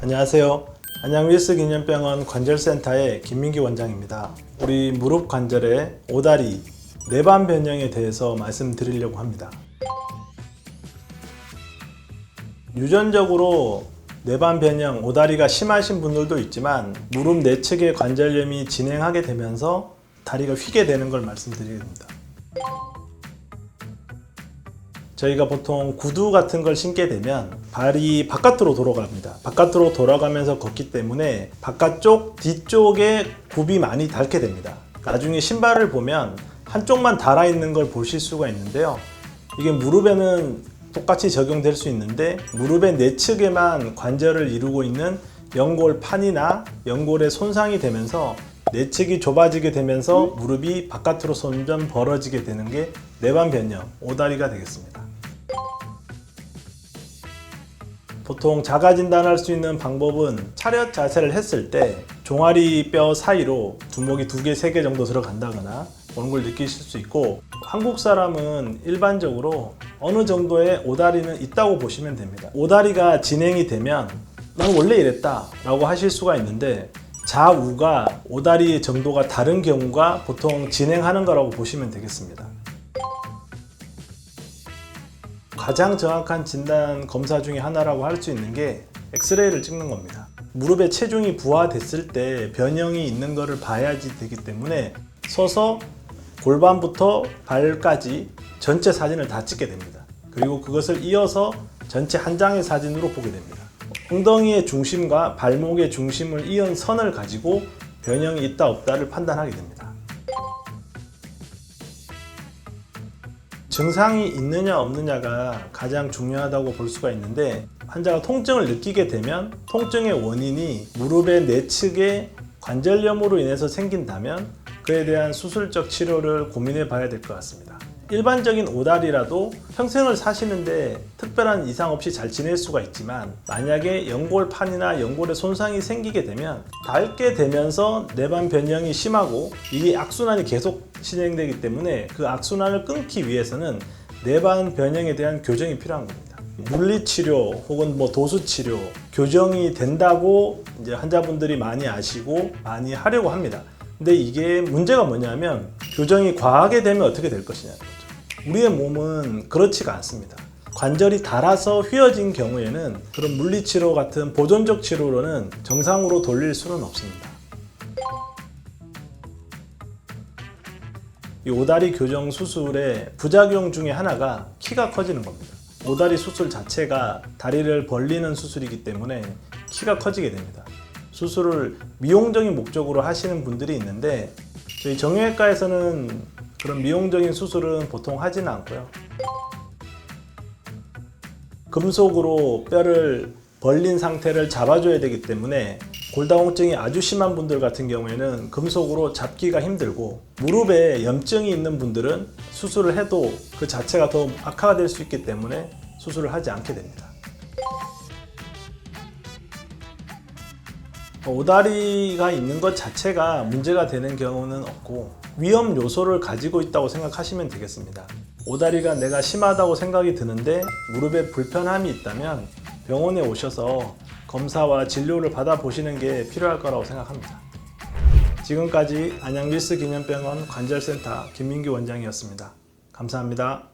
안녕하세요. 안양 윌스 기념병원 관절센터의 김민기 원장입니다. 우리 무릎 관절의 오다리, 내반 변형에 대해서 말씀드리려고 합니다. 유전적으로 내반 변형, 오다리가 심하신 분들도 있지만 무릎 내측의 관절염이 진행하게 되면서 다리가 휘게 되는 걸 말씀드립니다. 저희가 보통 구두 같은 걸 신게 되면 발이 바깥으로 돌아갑니다. 바깥으로 돌아가면서 걷기 때문에 바깥쪽, 뒤쪽에 굽이 많이 닳게 됩니다. 나중에 신발을 보면 한쪽만 닳아 있는 걸 보실 수가 있는데요. 이게 무릎에는 똑같이 적용될 수 있는데 무릎의 내측에만 관절을 이루고 있는 연골판이나 연골에 손상이 되면서 내측이 좁아지게 되면서 무릎이 바깥으로 점점 벌어지게 되는 게 내반 변형, 오다리가 되겠습니다. 보통 자가 진단할 수 있는 방법은 차렷 자세를 했을 때 종아리 뼈 사이로 두목이 2개, 3개 정도 들어간다거나 그런 걸 느끼실 수 있고, 한국 사람은 일반적으로 어느 정도의 오다리는 있다고 보시면 됩니다. 오다리가 진행이 되면 난 원래 이랬다 라고 하실 수가 있는데 좌우가 오다리 정도가 다른 경우가 보통 진행하는 거라고 보시면 되겠습니다. 가장 정확한 진단 검사 중에 하나라고 할 수 있는 게 엑스레이를 찍는 겁니다. 무릎의 체중이 부하됐을 때 변형이 있는 것을 봐야지 되기 때문에 서서 골반부터 발까지 전체 사진을 다 찍게 됩니다. 그리고 그것을 이어서 전체 한 장의 사진으로 보게 됩니다. 엉덩이의 중심과 발목의 중심을 이은 선을 가지고 변형이 있다 없다를 판단하게 됩니다. 증상이 있느냐 없느냐가 가장 중요하다고 볼 수가 있는데, 환자가 통증을 느끼게 되면 통증의 원인이 무릎의 내측의 관절염으로 인해서 생긴다면 그에 대한 수술적 치료를 고민해 봐야 될 것 같습니다. 일반적인 오다리라도 평생을 사시는데 특별한 이상 없이 잘 지낼 수가 있지만, 만약에 연골판이나 연골에 손상이 생기게 되면 닳게 되면서 내반 변형이 심하고 이게 악순환이 계속 진행되기 때문에 그 악순환을 끊기 위해서는 내반 변형에 대한 교정이 필요한 겁니다. 물리치료 혹은 도수치료, 교정이 된다고 이제 환자분들이 많이 아시고 많이 하려고 합니다. 근데 이게 문제가 뭐냐면 교정이 과하게 되면 어떻게 될 것이냐는 거죠. 우리의 몸은 그렇지가 않습니다. 관절이 닳아서 휘어진 경우에는 그런 물리치료 같은 보존적 치료로는 정상으로 돌릴 수는 없습니다. 이 오다리 교정 수술의 부작용 중에 하나가 키가 커지는 겁니다. 오다리 수술 자체가 다리를 벌리는 수술이기 때문에 키가 커지게 됩니다. 수술을 미용적인 목적으로 하시는 분들이 있는데 저희 정형외과에서는 그런 미용적인 수술은 보통 하지는 않고요. 금속으로 뼈를 벌린 상태를 잡아줘야 되기 때문에 골다공증이 아주 심한 분들 같은 경우에는 금속으로 잡기가 힘들고, 무릎에 염증이 있는 분들은 수술을 해도 그 자체가 더 악화가 될 수 있기 때문에 수술을 하지 않게 됩니다. 오다리가 있는 것 자체가 문제가 되는 경우는 없고 위험 요소를 가지고 있다고 생각하시면 되겠습니다. 오다리가 내가 심하다고 생각이 드는데 무릎에 불편함이 있다면 병원에 오셔서 검사와 진료를 받아보시는 게 필요할 거라고 생각합니다. 지금까지 안양 윌스 기념병원 관절센터 김민기 원장이었습니다. 감사합니다.